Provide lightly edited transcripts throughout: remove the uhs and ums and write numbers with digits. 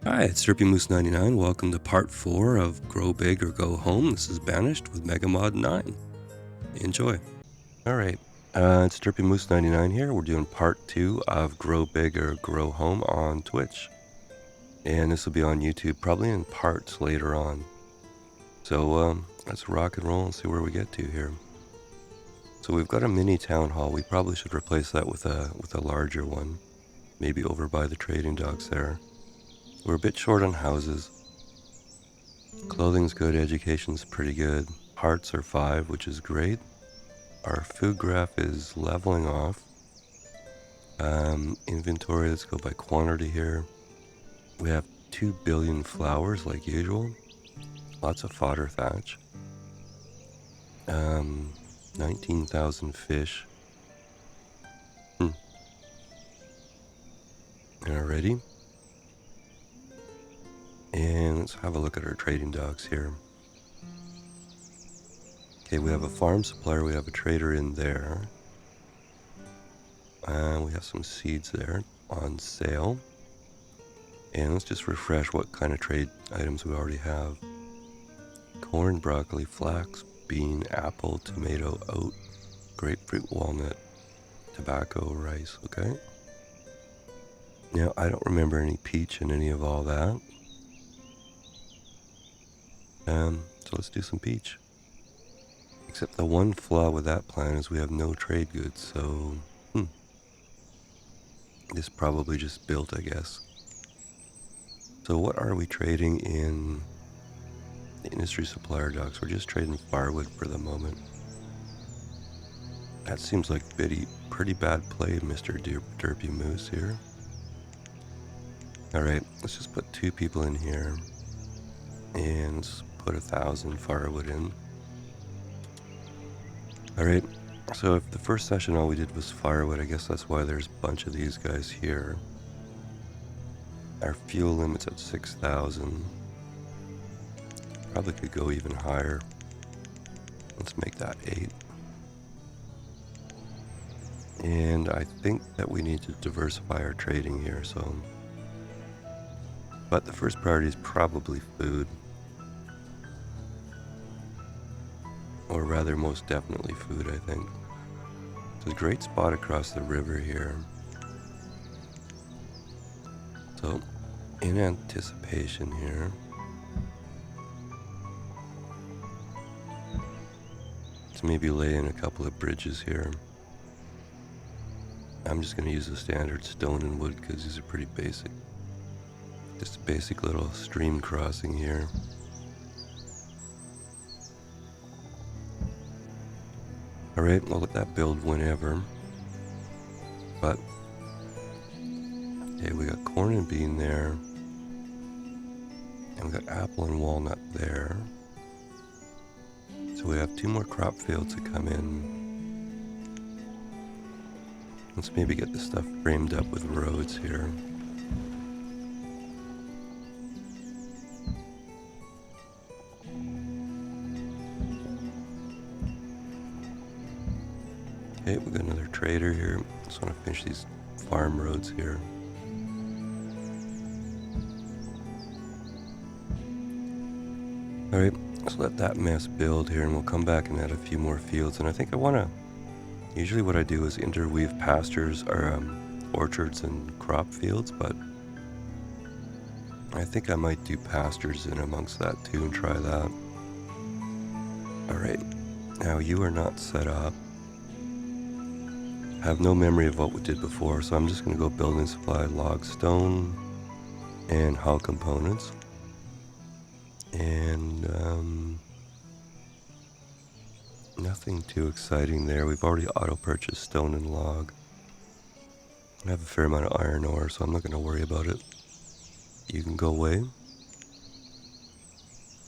Hi, it's derping 99. Welcome to part 4 of Grow Big or Go Home. This is Banished with MegaMod9. Enjoy. Alright, it's derping 99 here. We're doing part 2 of Grow Big or Grow Home on Twitch. And this will be on YouTube, probably in parts later on. So let's rock and roll and see where we get to here. So we've got a mini town hall. We probably should replace that with a larger one. Maybe over by the trading docks there. We're a bit short on houses. Clothing's good, education's pretty good. Hearts are 5, which is great. Our food graph is leveling off. Inventory, let's go by quantity here. We have 2 billion flowers like usual. Lots of fodder thatch. 19,000 fish. Alrighty. And let's have a look at our trading docks here. Okay, we have a farm supplier, we have a trader in there. And we have some seeds there on sale. And let's just refresh what kind of trade items we already have. Corn, broccoli, flax, bean, apple, tomato, oat, grapefruit, walnut, tobacco, rice, okay? Now, I don't remember any peach in any of all that. So let's do some peach. Except the one flaw with that plan is we have no trade goods, so this probably just built, I guess. So what are we trading in the industry supplier docks? We're just trading firewood for the moment. That seems like pretty bad play, Mr. Derpy Moose here. Alright, let's just put 2 people in here. And let's put 1,000 firewood in. Alright, so if the first session all we did was firewood, I guess that's why there's a bunch of these guys here. Our fuel limit's at 6,000. Probably could go even higher. Let's make that 8. And I think that we need to diversify our trading here, so... But the first priority is probably food. Or rather, most definitely food, I think. It's a great spot across the river here. So, in anticipation here... let's maybe lay in a couple of bridges here. I'm just going to use the standard stone and wood because these are pretty basic. Just a basic little stream crossing here. Alright, we'll let that build whenever. But, okay, we got corn and bean there. And we got apple and walnut there. So we have 2 more crop fields to come in. Let's maybe get this stuff framed up with roads here. Okay, we got another trader here. Just want to finish these farm roads here. Alright, let's let that mess build here and we'll come back and add a few more fields. And I think I want to... Usually what I do is interweave pastures or orchards and crop fields, but I think I might do pastures in amongst that too and try that. Alright, now you are not set up. I have no memory of what we did before, so I'm just going to go building supply, log, stone, and hull components. And nothing too exciting there. We've already auto-purchased stone and log. I have a fair amount of iron ore, so I'm not going to worry about it. You can go away.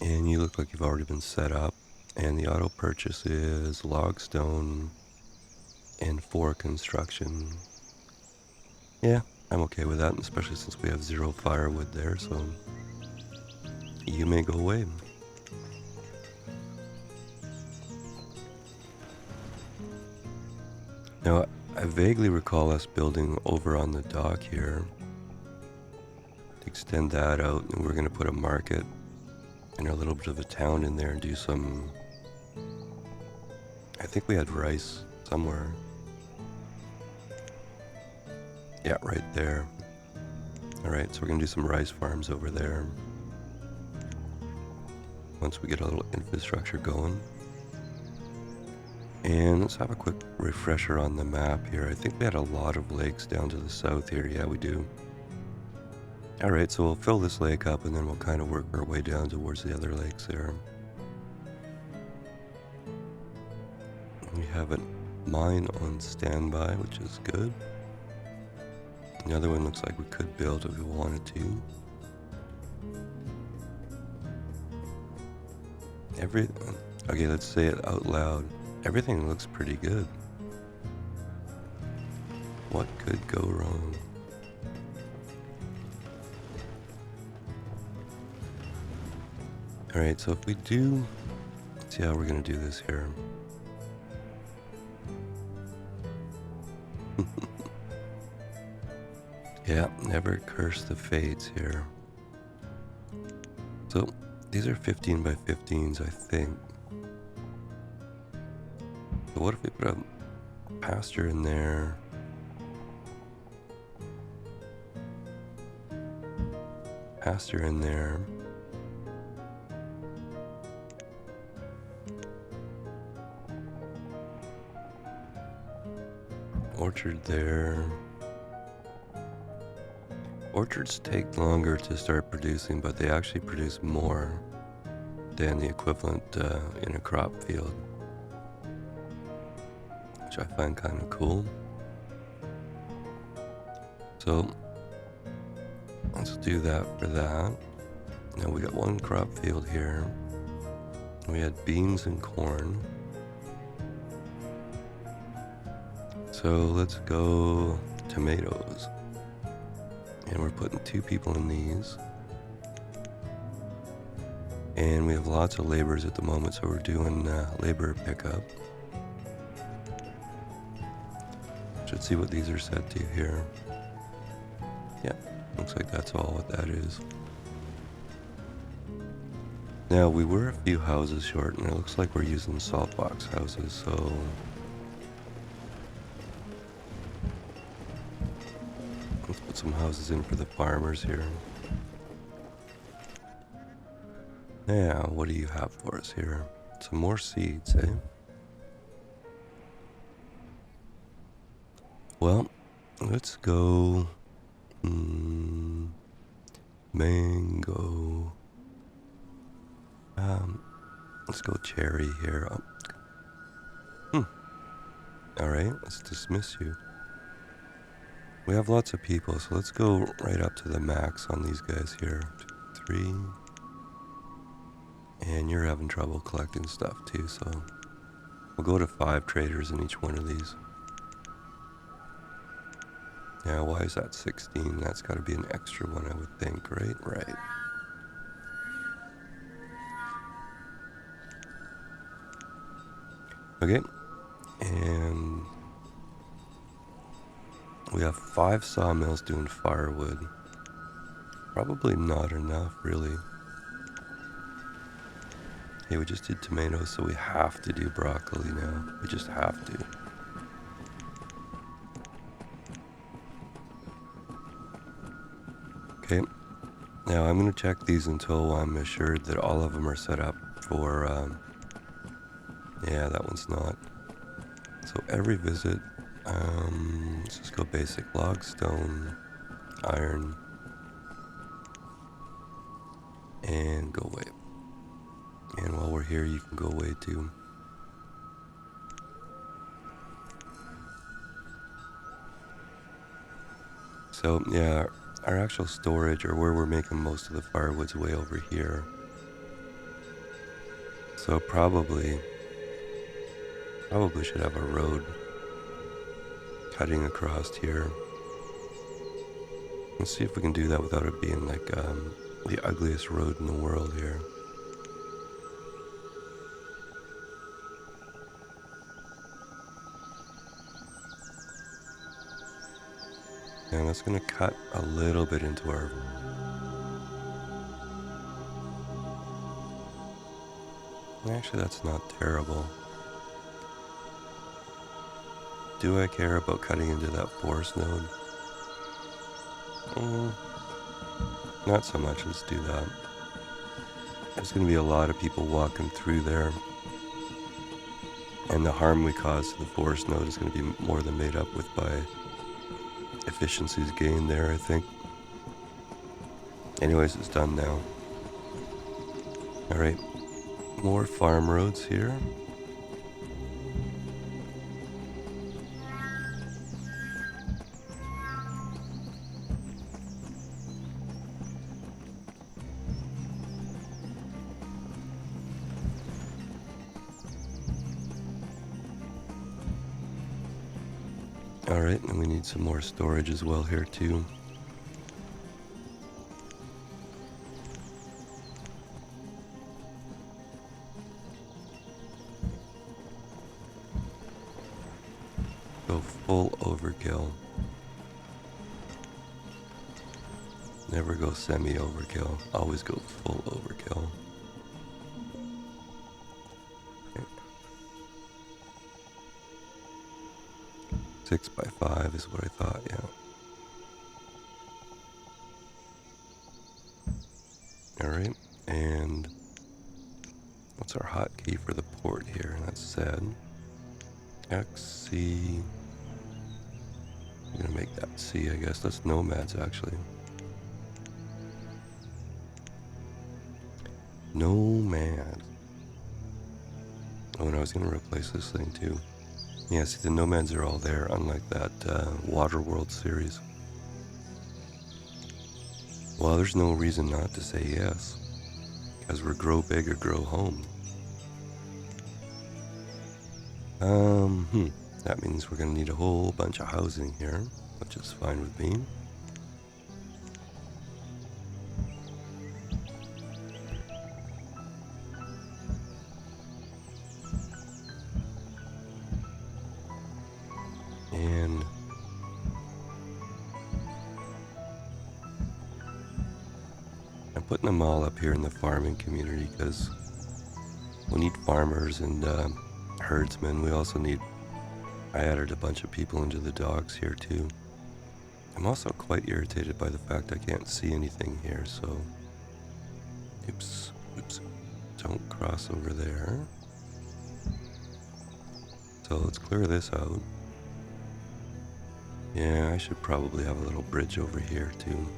And you look like you've already been set up. And the auto-purchase is log, stone, and 4 construction. Yeah, I'm okay with that, especially since we have 0 firewood there, so you may go away. Now, I vaguely recall us building over on the dock here extend that out, and we're going to put a market and a little bit of a town in there and do some, I think we had rice somewhere. Yeah, right there. Alright, so we're going to do some rice farms over there once we get a little infrastructure going. And let's have a quick refresher on the map here. I think we had a lot of lakes down to the south here. Yeah, we do. Alright, so we'll fill this lake up and then we'll kind of work our way down towards the other lakes there. We have a mine on standby, which is good. The other one looks like we could build if we wanted to. Okay, let's say it out loud. Everything looks pretty good. What could go wrong? Alright, so if we do, let's see how we're going to do this here. Yeah, never curse the fates here. So, these are 15 by 15s, I think. So what if we put a pasture in there? Pasture in there. Orchard there. Orchards take longer to start producing, but they actually produce more than the equivalent in a crop field, which I find kind of cool. So let's do that for that. Now we got one crop field here. We had beans and corn. So let's go tomatoes. And we're putting 2 people in these. And we have lots of laborers at the moment, so we're doing labor pickup. Should see what these are set to here. Yeah, looks like that's all what that is. Now, we were a few houses short, and it looks like we're using salt box houses, so let's put some houses in for the farmers here. Now, what do you have for us here? Some more seeds, eh? Well, let's go mango. Let's go cherry here. Alright, let's dismiss you. We have lots of people, so let's go right up to the max on these guys here. 2, 3. And you're having trouble collecting stuff too, so we'll go to 5 traders in each one of these. Now, why is that 16? That's got to be an extra one, I would think, right? Right. Okay, and we have 5 sawmills doing firewood. Probably not enough, really. Hey, we just did tomatoes, so we have to do broccoli now. We just have to. Okay, now I'm going to check these until I'm assured that all of them are set up for, yeah, that one's not. So every visit, let's just go basic: log, stone, iron, and go away. And while we're here, you can go away too. So yeah, our actual storage, or where we're making most of the firewood's way over here. So probably should have a road cutting across here. Let's see if we can do that without it being like the ugliest road in the world here. And that's going to cut a little bit into our Actually, that's not terrible. Do I care about cutting into that forest node? Not so much. Let's do that. There's going to be a lot of people walking through there. And the harm we cause to the forest node is going to be more than made up with by efficiencies gained there, I think. Anyways, it's done now. Alright, more farm roads here. Alright, and we need some more storage as well here too. Go full overkill. Never go semi-overkill. Always go full overkill. Okay. 6x5 is what I thought, yeah. Alright, and what's our hotkey for the port here? That's Z. XC. I'm gonna make that C, I guess. That's nomads, actually. Nomad. Oh, and I was gonna replace this thing too. Yeah, see, the nomads are all there, unlike that Waterworld series. Well, there's no reason not to say yes, because we're grow big or grow home. That means we're gonna need a whole bunch of housing here, which is fine with me. And I'm putting them all up here in the farming community because we need farmers and herdsmen. We also need, I added a bunch of people into the dogs here too. I'm also quite irritated by the fact I can't see anything here, so oops, don't cross over there. So let's clear this out. Yeah, I should probably have a little bridge over here too,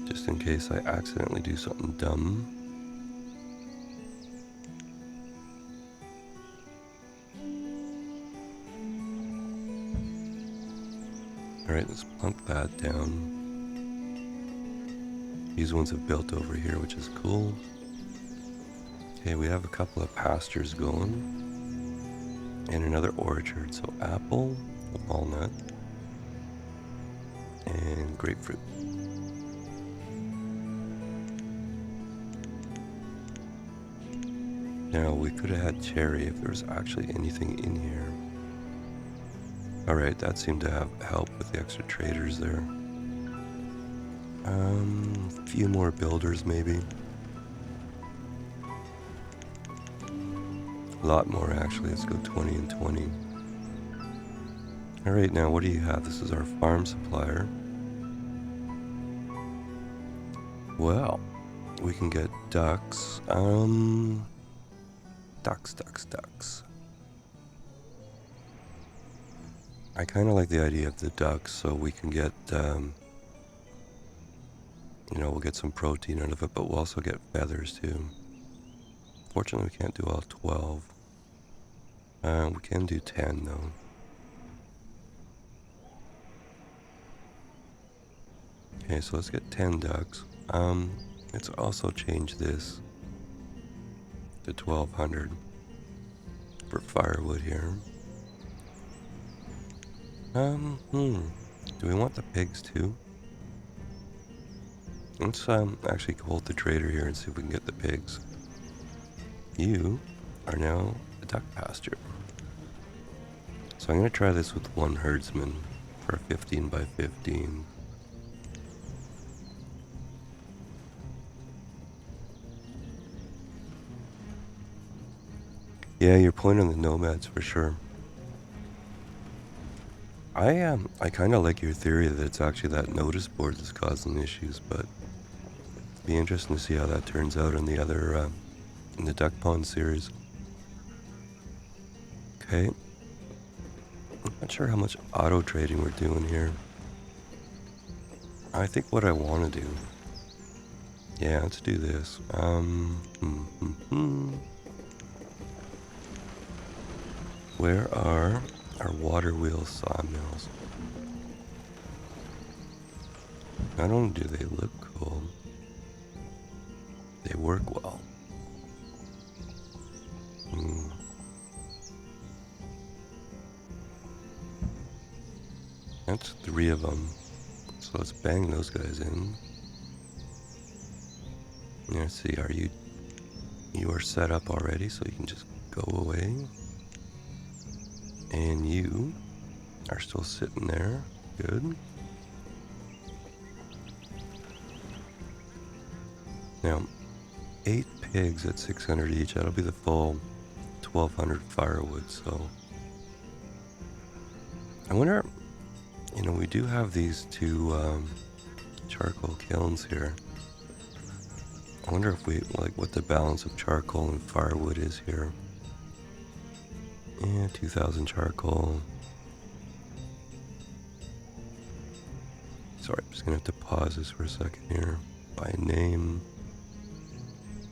just in case I accidentally do something dumb. Alright, let's plunk that down. These ones have built over here, which is cool. Okay, we have a couple of pastures going. And another orchard, so apple, walnut, and grapefruit. Now, we could have had cherry if there was actually anything in here. Alright, that seemed to have helped with the extra traders there. A few more builders maybe. A lot more actually, let's go 20 and 20. Alright, now what do you have? This is our farm supplier. Well, we can get ducks. Ducks. I kind of like the idea of the ducks, so we can get, we'll get some protein out of it, but we'll also get feathers too. Fortunately, we can't do all 12. We can do 10 though. Okay, so let's get 10 ducks. Let's also change this to 1200 for firewood here. Do we want the pigs too? Let's actually hold the trader here and see if we can get the pigs. You are now a duck pasture. So I'm going to try this with one herdsman for 15 by 15. Yeah, your point on the nomads for sure. I kind of like your theory that it's actually that notice board that's causing issues, but it'd be interesting to see how that turns out in the other in the duck pond series. Okay, I'm not sure how much auto trading we're doing here. I think what I want to do, yeah, let's do this. Where are our water wheel sawmills? Not only do they look cool, they work well. That's 3 of them. So let's bang those guys in. Let's see, you are set up already, so you can just go away. And you are still sitting there. Good. Now, 8 pigs at 600 each. That'll be the full 1,200 firewood, so... I wonder, you know, we do have these 2 charcoal kilns here. I wonder if we, like, what the balance of charcoal and firewood is here. Yeah, 2,000 charcoal. Sorry, I'm just gonna have to pause this for a second here. By name.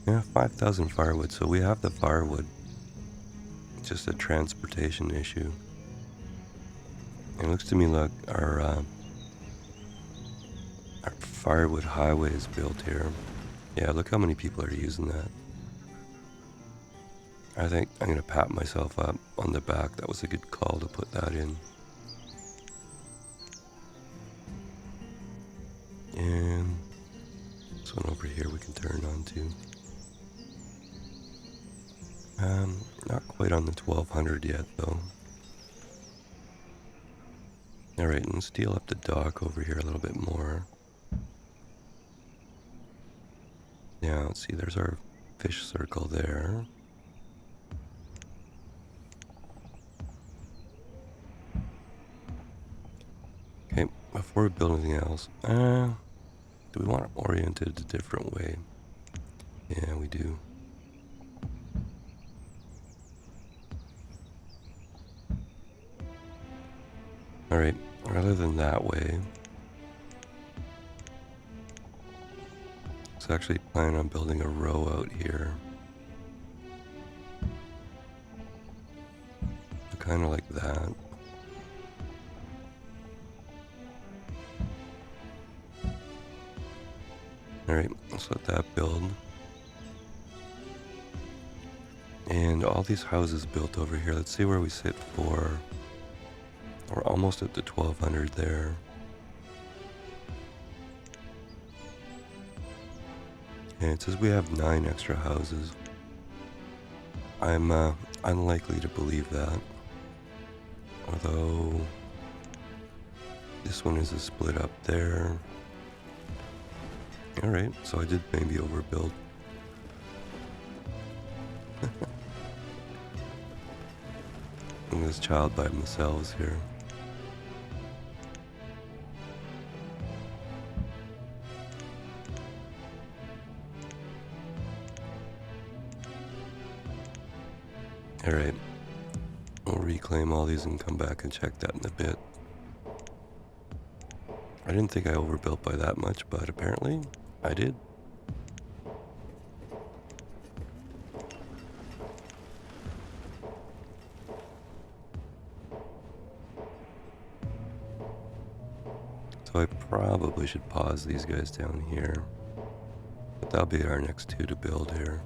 Yeah, 5,000 firewood, so we have the firewood. It's just a transportation issue. It looks to me like our firewood highway is built here. Yeah, look how many people are using that. I think I'm gonna pat myself up on the back. That was a good call to put that in. And this one over here we can turn on to. Not quite on the 1,200 yet though. Alright, and steel up the dock over here a little bit more. Yeah, let's see, there's our fish circle there. Okay, before we build anything else, do we want to orient it a different way? Yeah, we do. Alright, rather than that way, let's actually plan on building a row out here. So kind of like that. Alright, let's let that build. And all these houses built over here, let's see where we sit for... We're almost at the 1,200 there. And it says we have 9 extra houses. I'm unlikely to believe that. Although this one is a split up there. Alright, so I did maybe overbuild. Look at this child by themselves here. Alright, we'll reclaim all these and come back and check that in a bit. I didn't think I overbuilt by that much, but apparently I did. So I probably should pause these guys down here. But that'll be our next 2 to build here.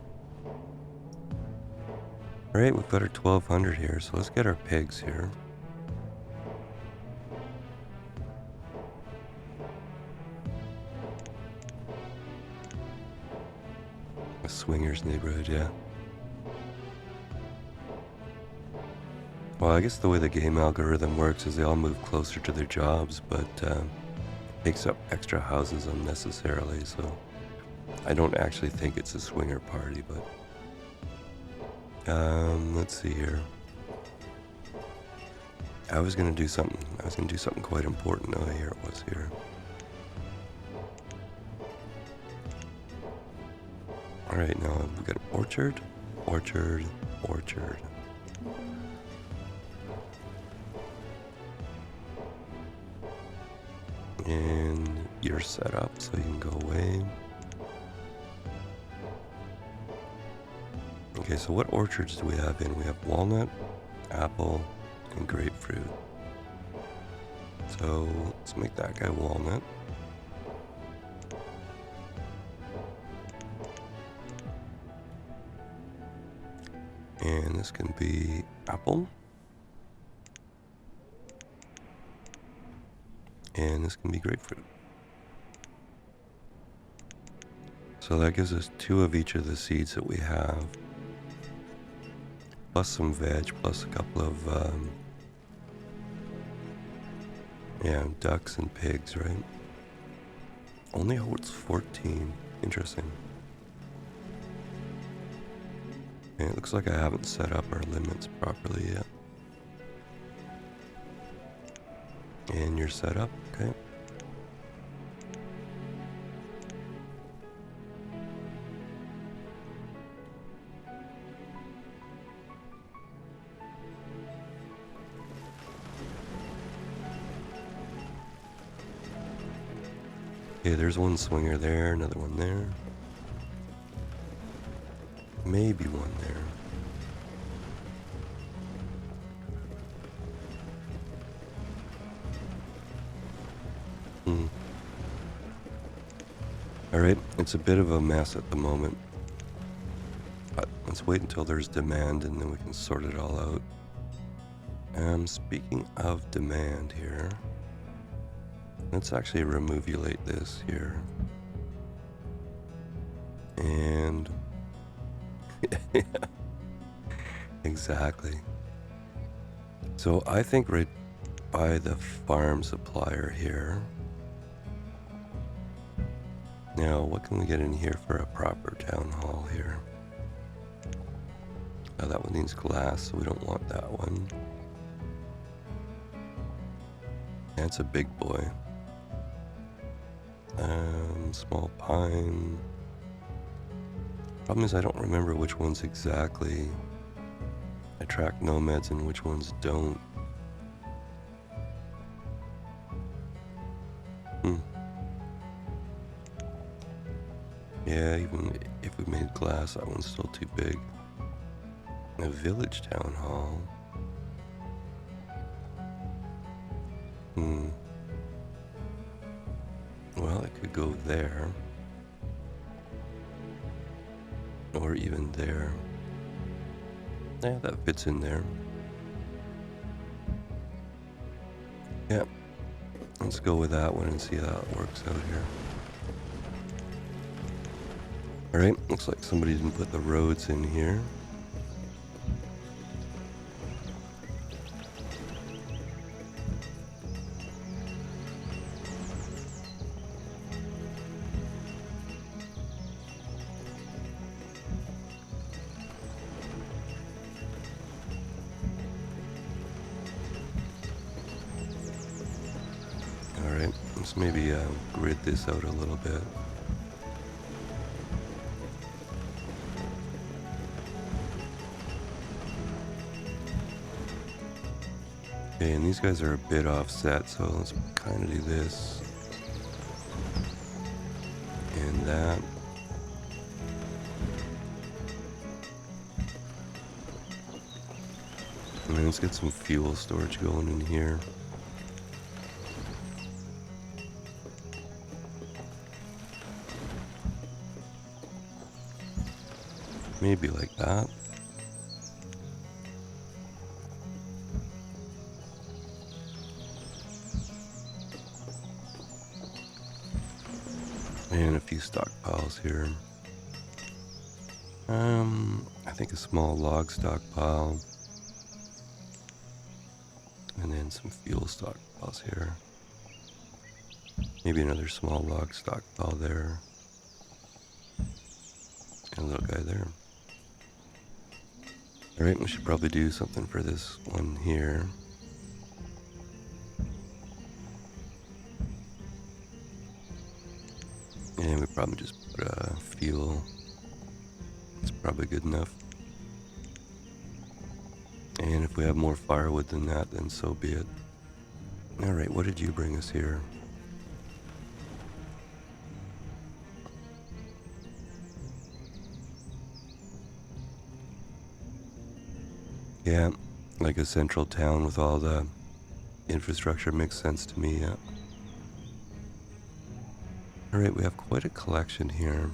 Alright, we've got our 1,200 here, so let's get our pigs here. A swingers neighborhood, yeah. Well, I guess the way the game algorithm works is they all move closer to their jobs, but takes up extra houses unnecessarily, so I don't actually think it's a swinger party, but Let's see here. I was gonna do something quite important. Oh, here it was here. Alright, now we got orchard, orchard, orchard. And you're set up so you can go away. Okay, so what orchards do we have in? We have walnut, apple, and grapefruit. So let's make that guy walnut. And this can be apple. And this can be grapefruit. So that gives us 2 of each of the seeds that we have. Plus some veg, plus a couple of, ducks and pigs, right? Only holds 14. Interesting. And it looks like I haven't set up our limits properly yet. And you're set up, okay. Okay, there's one swinger there, another one there. Maybe one there. Alright, it's a bit of a mess at the moment. But let's wait until there's demand and then we can sort it all out. Speaking of demand here, let's actually removulate this here. And yeah, exactly. So I think right by the farm supplier here. Now, what can we get in here for a proper town hall here? Oh, that one needs glass, so we don't want that one. That's a big boy. Small pine. Problem is I don't remember which ones exactly attract nomads and which ones don't. Yeah, even if we made glass, that one's still too big. A village town hall. Well, it could go there. Or even there. Yeah, that fits in there. Yeah. Let's go with that one and see how it works out here. Alright, looks like somebody didn't put the roads in here. Alright, let's maybe grid this out a little bit. Okay, and these guys are a bit offset, so let's kind of do this. And that. And then let's get some fuel storage going in here. Maybe like that. And a few stockpiles here. I think a small log stockpile. And then some fuel stockpiles here. Maybe another small log stockpile there. And a little guy there. Alright, we should probably do something for this one here. And we probably just put fuel. It's probably good enough. And if we have more firewood than that, then so be it. Alright, what did you bring us here? Yeah, like a central town with all the infrastructure makes sense to me, yeah. Alright, we have quite a collection here.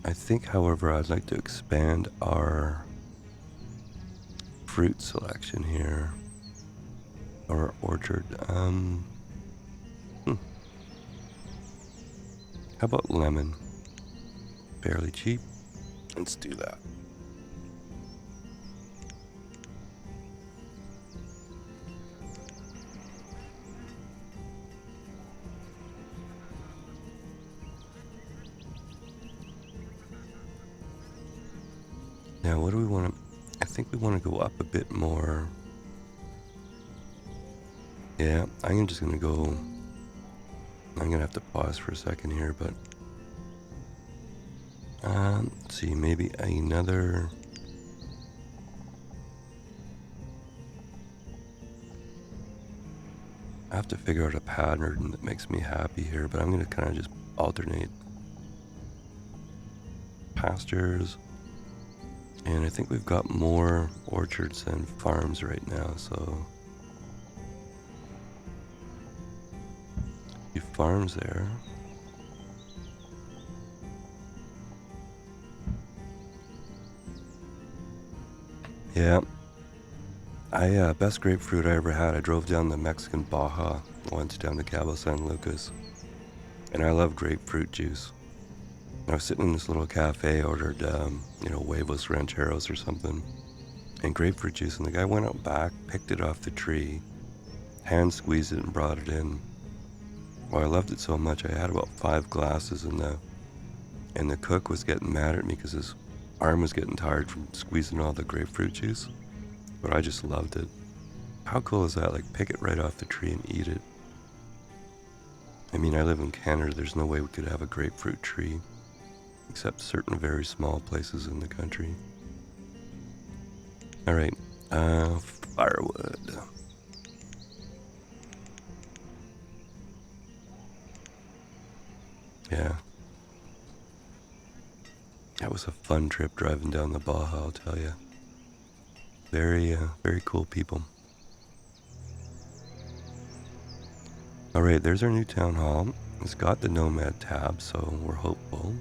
I think, however, I'd like to expand our fruit selection here. Or orchard. How about lemon? Fairly cheap. Let's do that. Now, what do we want to... I think we want to go up a bit more. Yeah, I'm just going to go... I'm going to have to pause for a second here, but... let's see, maybe another... I have to figure out a pattern that makes me happy here, but I'm going to kind of just alternate pastures. And I think we've got more orchards than farms right now, so... a few farms there. Yeah. Best grapefruit I ever had. I drove down the Mexican Baja once down to Cabo San Lucas. And I love grapefruit juice. I was sitting in this little cafe, ordered, huevos rancheros or something, and grapefruit juice, and the guy went out back, picked it off the tree, hand squeezed it and brought it in. Well, I loved it so much, I had about 5 glasses, and the cook was getting mad at me because his arm was getting tired from squeezing all the grapefruit juice, but I just loved it. How cool is that? Like, pick it right off the tree and eat it. I mean, I live in Canada, there's no way we could have a grapefruit tree, except certain very small places in the country. Alright, firewood. Yeah. That was a fun trip driving down the Baja, I'll tell you. Very cool people. Alright, there's our new town hall. It's got the Nomad tab, so we're hopeful.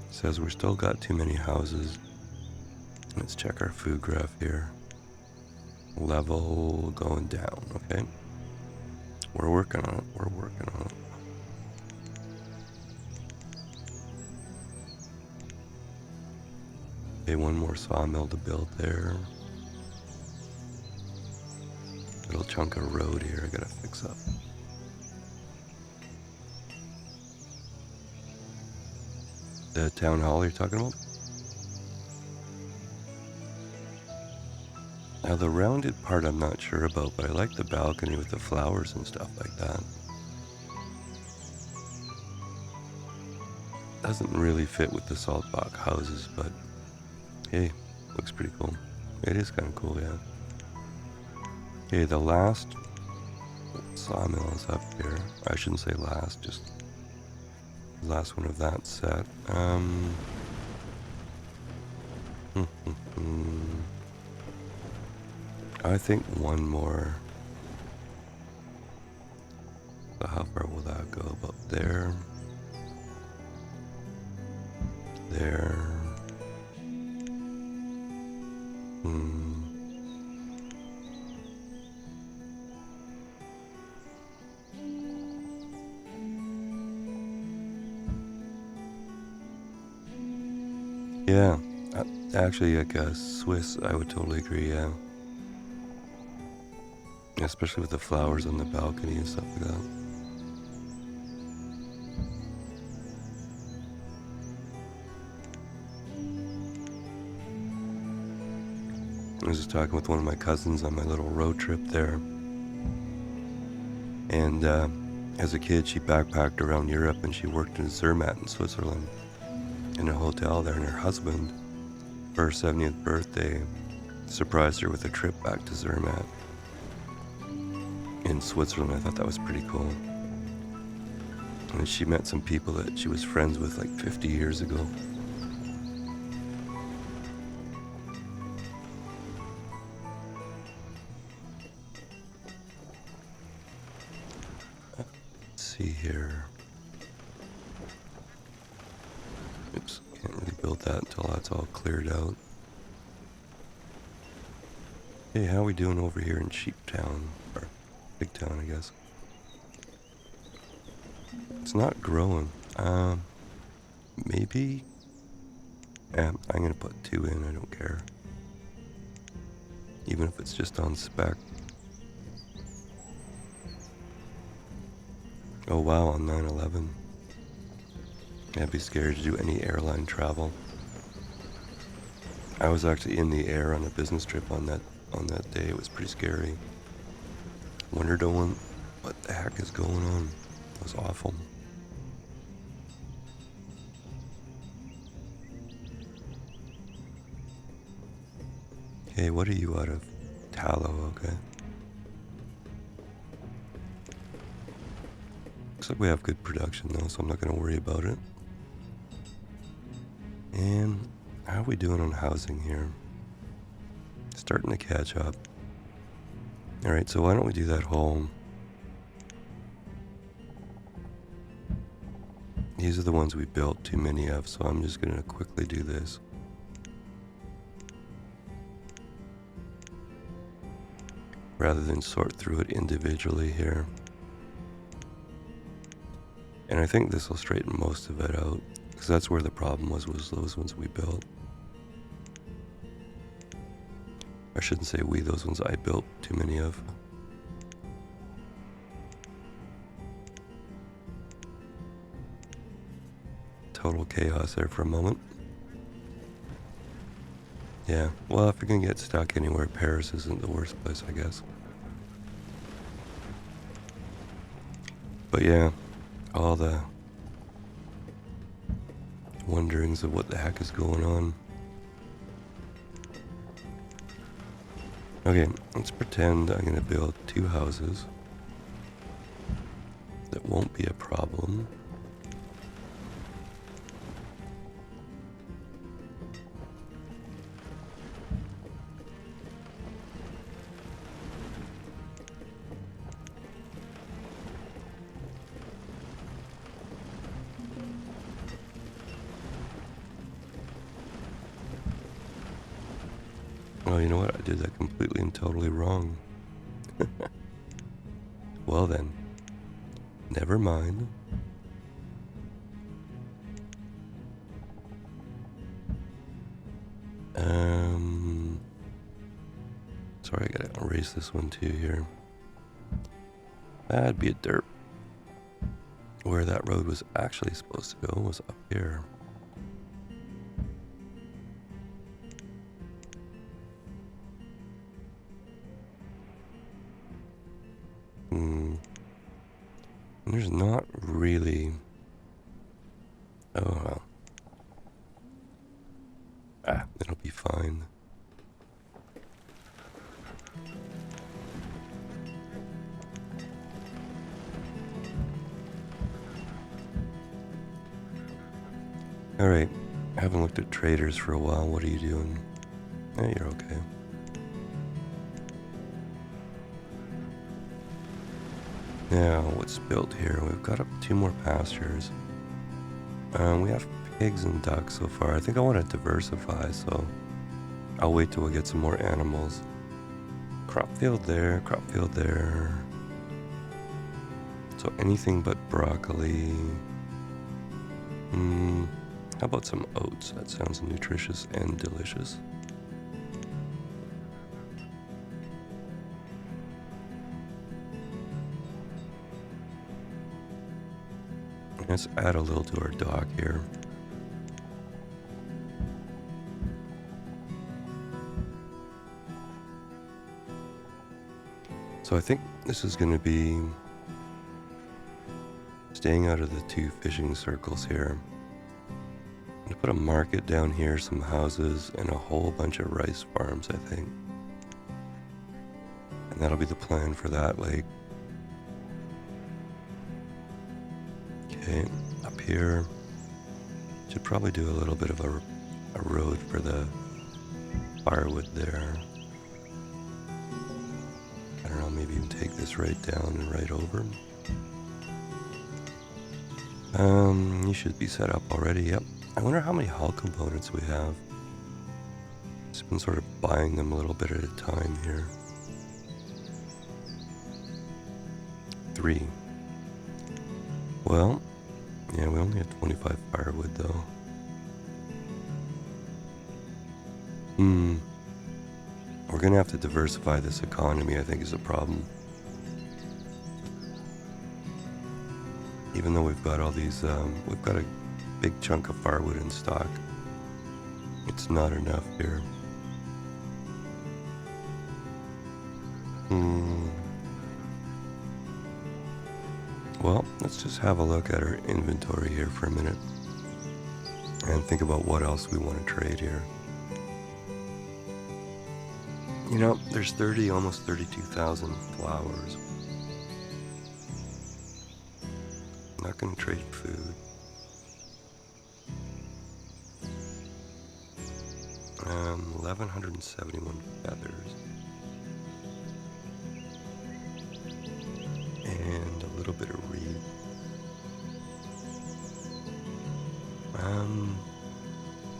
It says we're still got too many houses. Let's check our food graph here. Level going down, okay? We're working on it. Okay, one more sawmill to build there. Little chunk of road here I gotta fix up. The town hall you're talking about? Now the rounded part I'm not sure about, but I like the balcony with the flowers and stuff like that. Doesn't really fit with the salt box houses, but hey, looks pretty cool. It is kind of cool, yeah. Okay, the last sawmill is up here. I shouldn't say last, just the last one of that set. I think one more. So how far will that go? About there. There. Yeah, actually, like a Swiss, I would totally agree, yeah. Especially with the flowers on the balcony and stuff like that. was just talking with one of my cousins on my little road trip there. And as a kid, she backpacked around Europe and she worked in Zermatt in Switzerland in a hotel there. And her husband, for her 70th birthday, surprised her with a trip back to Zermatt in Switzerland. I thought that was pretty cool. And she met some people that she was friends with like 50 years ago. Let's see here. Oops, can't really build that until that's all cleared out. Hey, how we doing over here in Sheeptown? Or Big Town, I guess. It's not growing. Maybe. Yeah, I'm gonna put 2 in, I don't care. Even if it's just on spec. Oh wow, on 9/11. I'd be scared to do any airline travel. I was actually in the air on a business trip on that day. It was pretty scary. Wondered what the heck is going on. It was awful. Okay, what are you out of? Tallow, okay. Looks like we have good production though, so I'm not going to worry about it. And how are we doing on housing here? Starting to catch up. Alright, so why don't we do that whole... These are the ones we built too many of, so I'm just going to quickly do this. Rather than sort through it individually here. And I think this will straighten most of it out, because that's where the problem was those ones we built. I shouldn't say we, those ones I built too many of. Total chaos there for a moment. Yeah, well, if you're gonna get stuck anywhere, Paris isn't the worst place, I guess. But yeah, all the wonderings of what the heck is going on. Okay, let's pretend I'm gonna build 2 houses. That won't be a problem. Oh, you know what? I did that completely and totally wrong. Well then, never mind. Sorry, I gotta erase this one too here. That'd be a derp. Where that road was actually supposed to go was up here. There's not really... Oh, well. It'll be fine. Alright, I haven't looked at traders for a while. What are you doing? Eh, you're okay. Now, what's built here? We've got up 2 more pastures. We have pigs and ducks so far. I think I want to diversify, so I'll wait till we get some more animals. Crop field there, crop field there. So anything but broccoli. How about some oats? That sounds nutritious and delicious. Let's add a little to our dock here. So I think this is going to be staying out of the 2 fishing circles here. I'm going to put a market down here, some houses, and a whole bunch of rice farms, I think. And that'll be the plan for that lake. Okay, up here, should probably do a little bit of a road for the firewood there. I don't know, maybe even take this right down and right over. You should be set up already, yep. I wonder how many hull components we have. Just been sort of buying them a little bit at a time here. 3. Well, yeah, we only had 25 firewood though. We're gonna have to diversify this economy, I think, is a problem. Even though we've got all these, we've got a big chunk of firewood in stock, it's not enough here. Well, let's just have a look at our inventory here for a minute and think about what else we want to trade here. You know, there's almost 32,000 flowers. I'm not going to trade food. 1,171 feathers. And a little bit of reed. I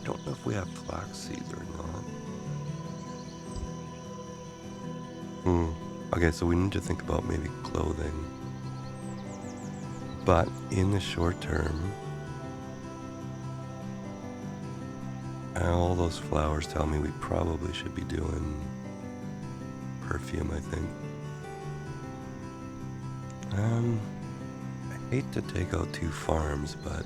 don't know if we have flax seeds or not. Okay, so we need to think about maybe clothing. But in the short term, all those flowers tell me we probably should be doing perfume, I think. I hate to take out 2 farms, but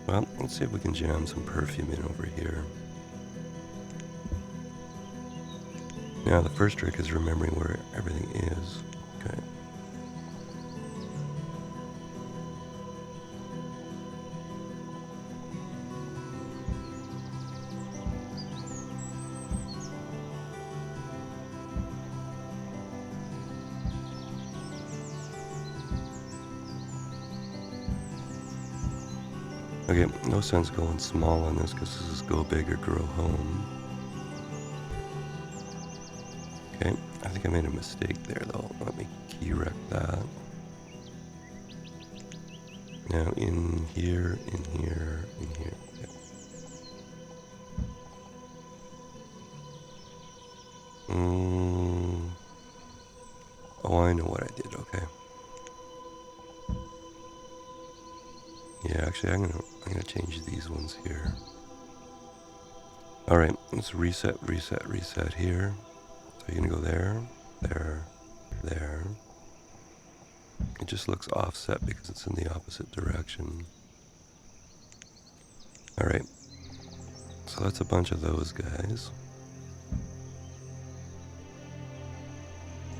well, let's see if we can jam some perfume in over here. Now, the first trick is remembering where everything is. Okay. Okay, no sense going small on this because this is go big or grow home. Okay, I think I made a mistake there though. Let me key rec that. Now in here, in here, in here. Yep. Oh, I know what I did, okay. Yeah, actually I'm gonna change these ones here. Alright, let's reset here. So you're gonna go there, there, there. It just looks offset because it's in the opposite direction. Alright, so that's a bunch of those guys.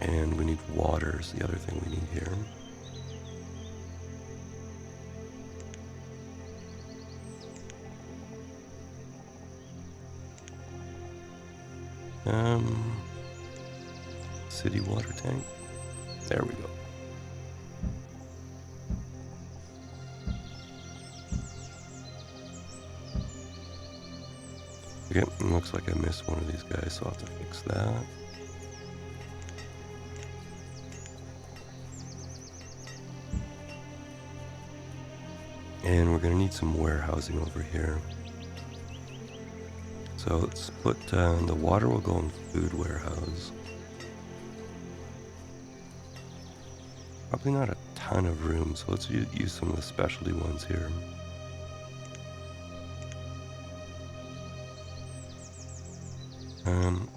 And we need water is the other thing we need here. City water tank. There we go. Okay, it looks like I missed one of these guys, so I'll have to fix that. And we're gonna need some warehousing over here. So let's put, the water will go in food warehouse. Probably not a ton of room, so let's use some of the specialty ones here.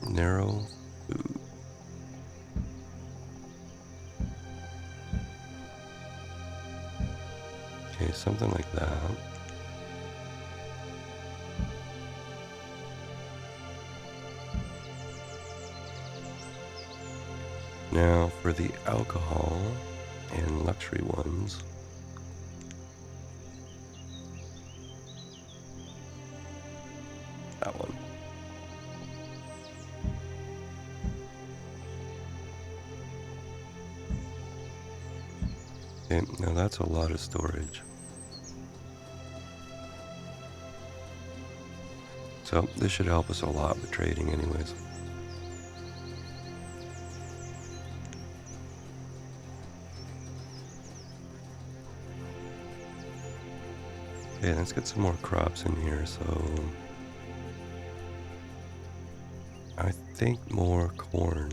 Narrow food. Okay, something like that. Now for the alcohol and luxury ones, that one. Okay, now that's a lot of storage. So this should help us a lot with trading anyways. Okay, let's get some more crops in here. So I think more corn.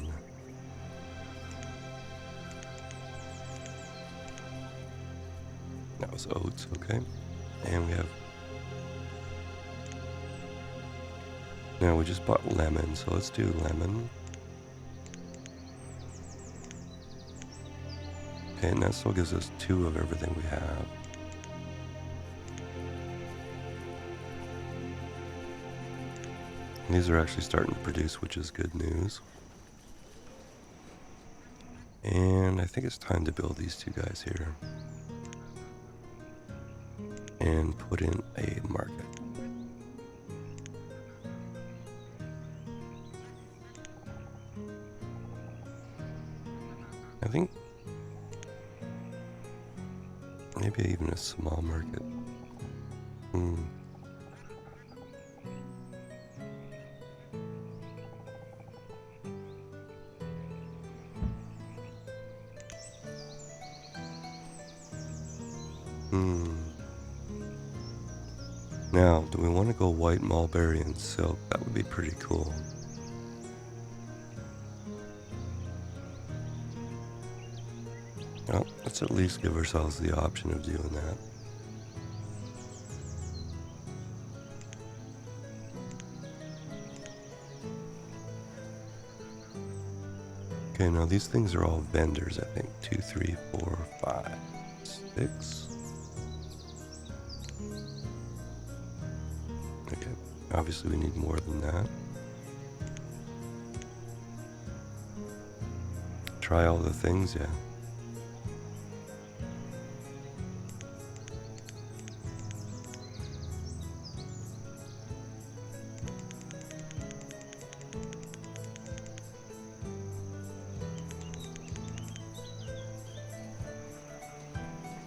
That was oats, okay. And we have, now we just bought lemon, so let's do lemon. Okay, and that still gives us 2 of everything we have. And these are actually starting to produce, which is good news. And I think it's time to build these 2 guys here. And put in a market. I think maybe even a small market. Now, do we want to go white mulberry and silk? That would be pretty cool. Well, let's at least give ourselves the option of doing that. Okay, now these things are all vendors, I think. 2, 3, 4, 5, 6. Okay, obviously we need more than that. Try all the things, yeah.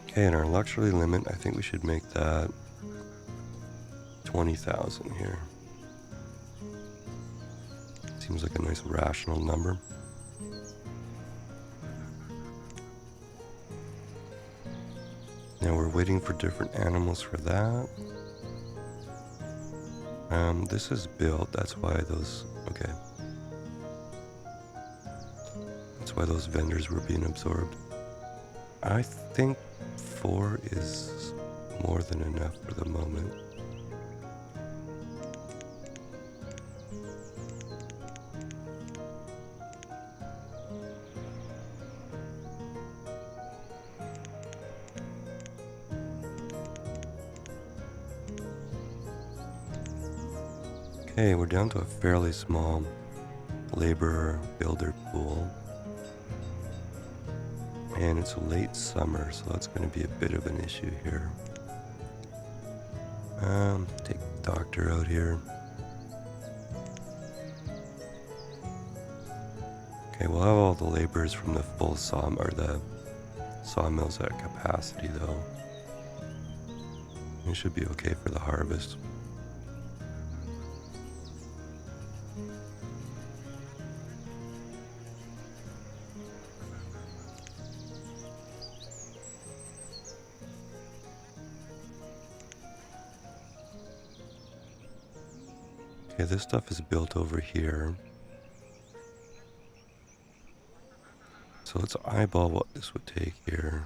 Okay, and our luxury limit, I think we should make that 20,000 here. Seems like a nice rational number. Now we're waiting for different animals for that. This is built, that's why those, okay. That's why those vendors were being absorbed. I think 4 is more than enough for the moment. Okay, we're down to a fairly small laborer builder pool. And it's late summer, so that's going to be a bit of an issue here. Take the doctor out here. Okay, we'll have all the laborers from the full the sawmills at capacity though. It should be okay for the harvest. Okay, this stuff is built over here. So let's eyeball what this would take here.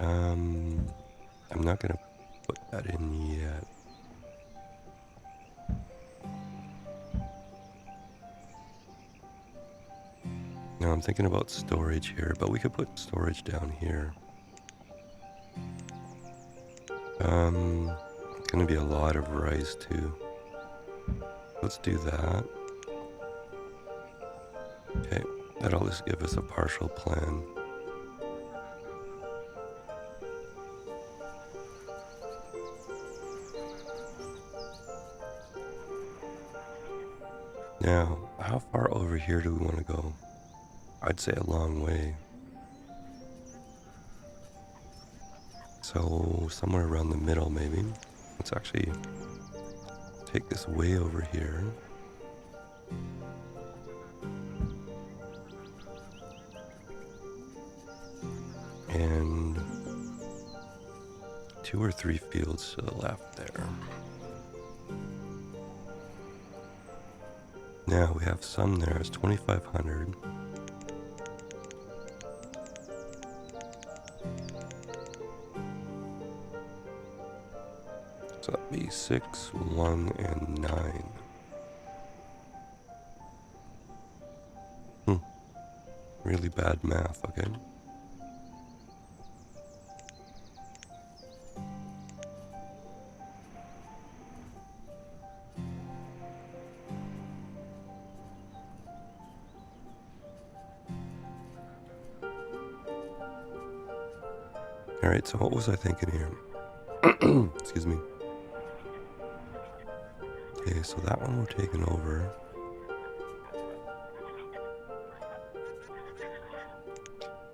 I'm not gonna put that in yet. Now I'm thinking about storage here, but we could put storage down here. Gonna be a lot of rice too. Let's do that. Okay, that'll just give us a partial plan. Now, how far over here do we want to go? I'd say a long way. So, somewhere around the middle, maybe. Let's actually take this way over here. And 2 or 3 fields to the left there. Now we have some there. It's 2,500. So that'd be 6, 1, and 9. Really bad math, okay? Alright, so what was I thinking here? Excuse me. Okay, so that one we're taking over.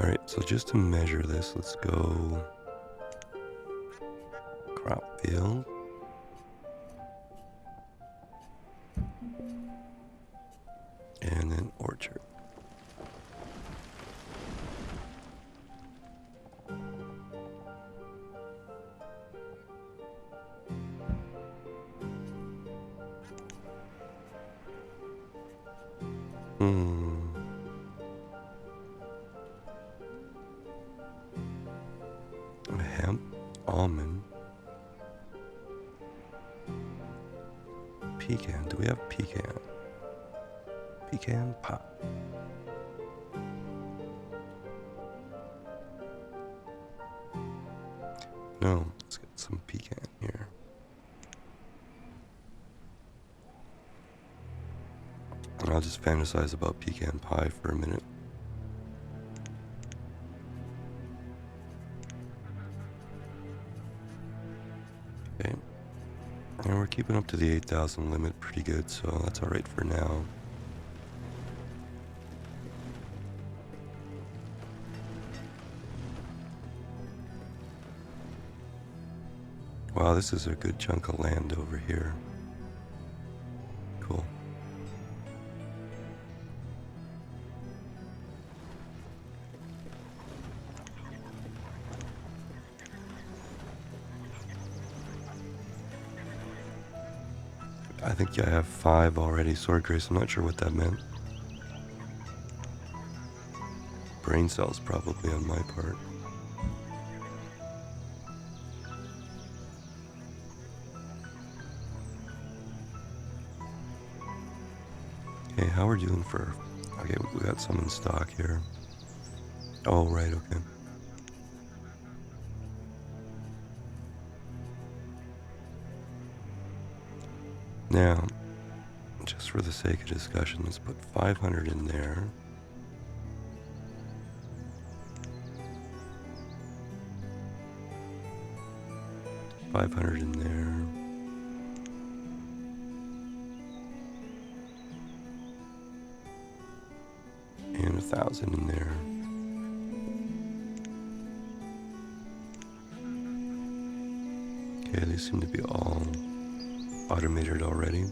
Alright, so just to measure this, let's go crop field. And then orchard. Hemp, almond, pecan. Do we have pecan? Pecan pie. No, let's get some pecan here. And I'll just fantasize about pecan pie for a minute. Okay. And we're keeping up to the 8,000 limit pretty good, so that's alright for now. Wow, this is a good chunk of land over here. Cool. I think I have 5 already. Sorry, Grace, I'm not sure what that meant. Brain cells probably on my part. Okay, how we're doing for... Okay, we got some in stock here. Oh, right, okay. Now, just for the sake of discussion, let's put 500 in there. $500 in there. And 1,000 in there. Okay, these seem to be all automated already.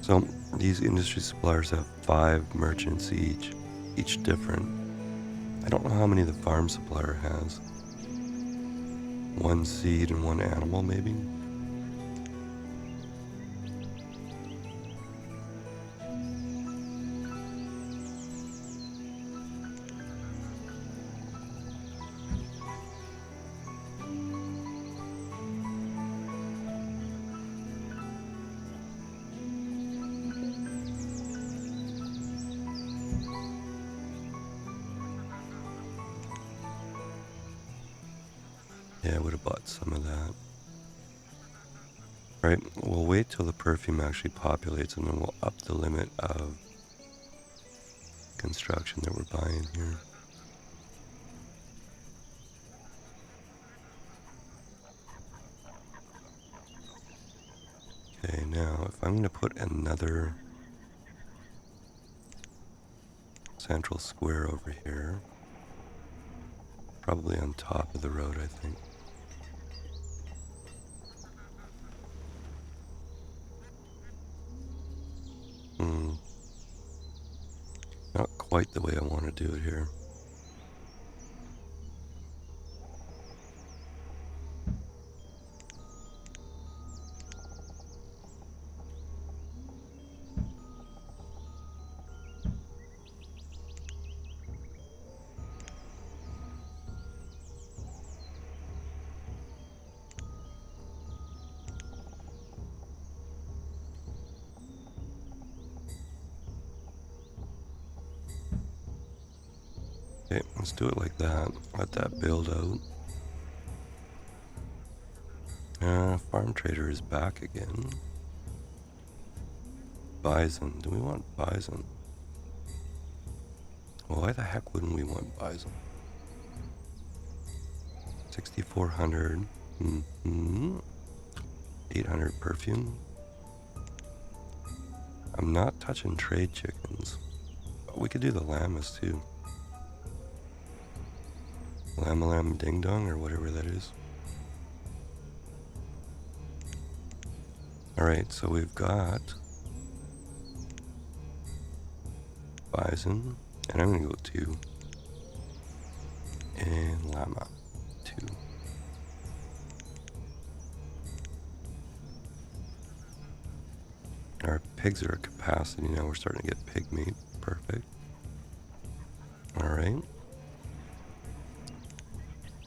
So these industry suppliers have 5 merchants each different. I don't know how many the farm supplier has. 1 seed and 1 animal, maybe? Yeah, I would have bought some of that. Alright, we'll wait till the perfume actually populates and then we'll up the limit of construction that we're buying here. Okay, now if I'm going to put another central square over here, probably on top of the road, I think. Not quite the way I want to do it here. Okay, let's do it like that. Let that build out. Farm trader is back again. Bison. Do we want bison? Well, why the heck wouldn't we want bison? 6,400. 800 perfume. I'm not touching trade chickens. But we could do the llamas too. Llama llama ding dong or whatever that is. Alright, so we've got bison, and I'm gonna go 2. And llama, 2. Our pigs are at capacity now, we're starting to get pig meat. Perfect. Alright.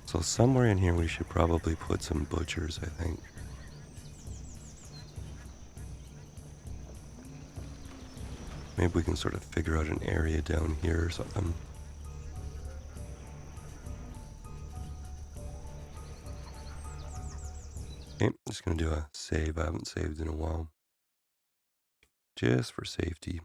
So somewhere in here we should probably put some butchers, I think. Maybe we can sort of figure out an area down here or something. Okay, I'm just gonna do a save. I haven't saved in a while. Just for safety.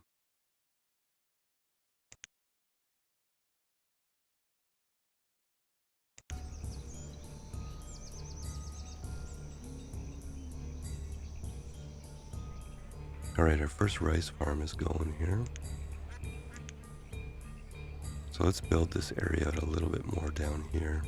Alright, our first rice farm is going here. So let's build this area out a little bit more down here.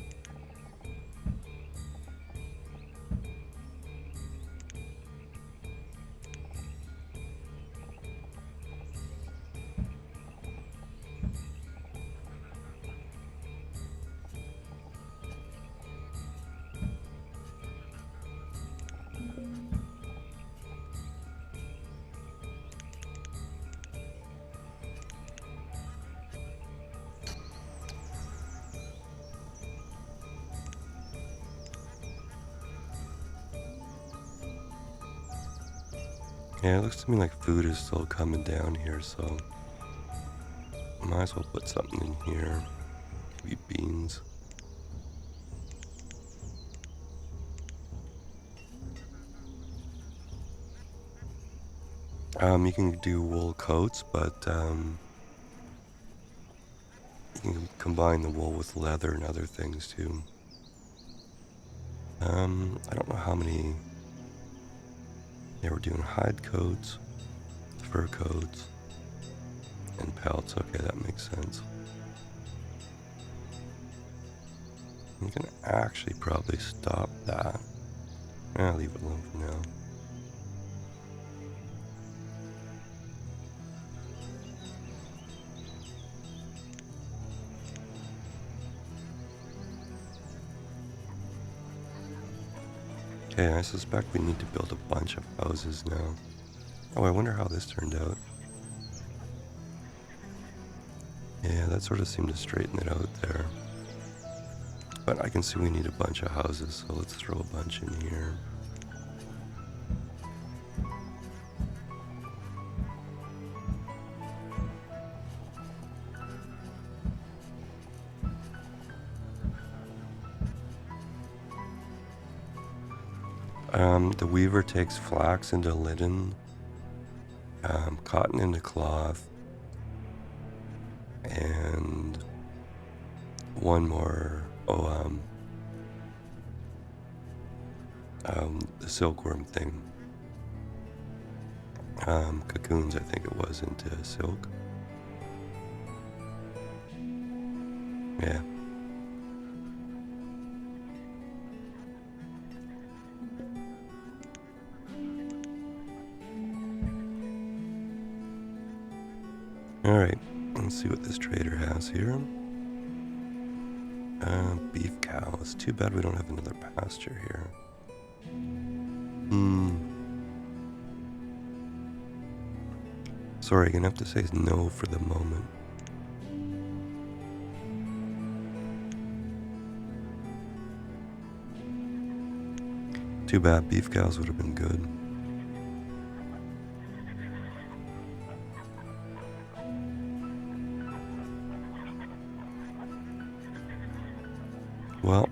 Yeah, it looks to me like food is still coming down here, so might as well put something in here. Maybe beans. You can do wool coats, but you can combine the wool with leather and other things too. I don't know how many. Yeah, we're doing hide coats, fur coats, and pelts. Okay, that makes sense. I'm gonna actually probably stop that. I'll leave it alone for now. Okay, I suspect we need to build a bunch of houses now. Oh, I wonder how this turned out. Yeah, that sort of seemed to straighten it out there. But I can see we need a bunch of houses, so let's throw a bunch in here. The weaver takes flax into linen, cotton into cloth, and one more, the silkworm thing. Cocoons, I think it was, into silk. Yeah. Alright, let's see what this trader has here. Beef cow. It's too bad we don't have another pasture here. Sorry, gonna have to say no for the moment. Too bad, beef cows would have been good. Well,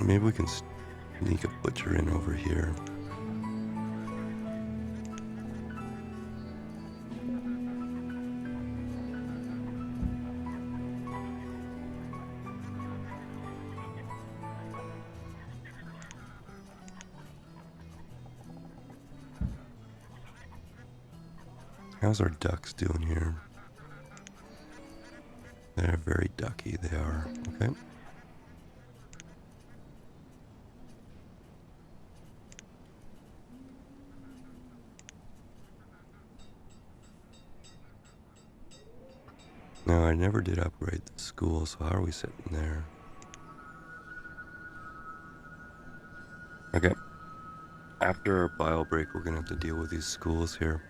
maybe we can sneak a butcher in over here. How's our ducks doing here? They're very ducky, they are. Okay. No, I never did upgrade the school, so how are we sitting there? Okay. After our bio break, we're gonna have to deal with these schools here.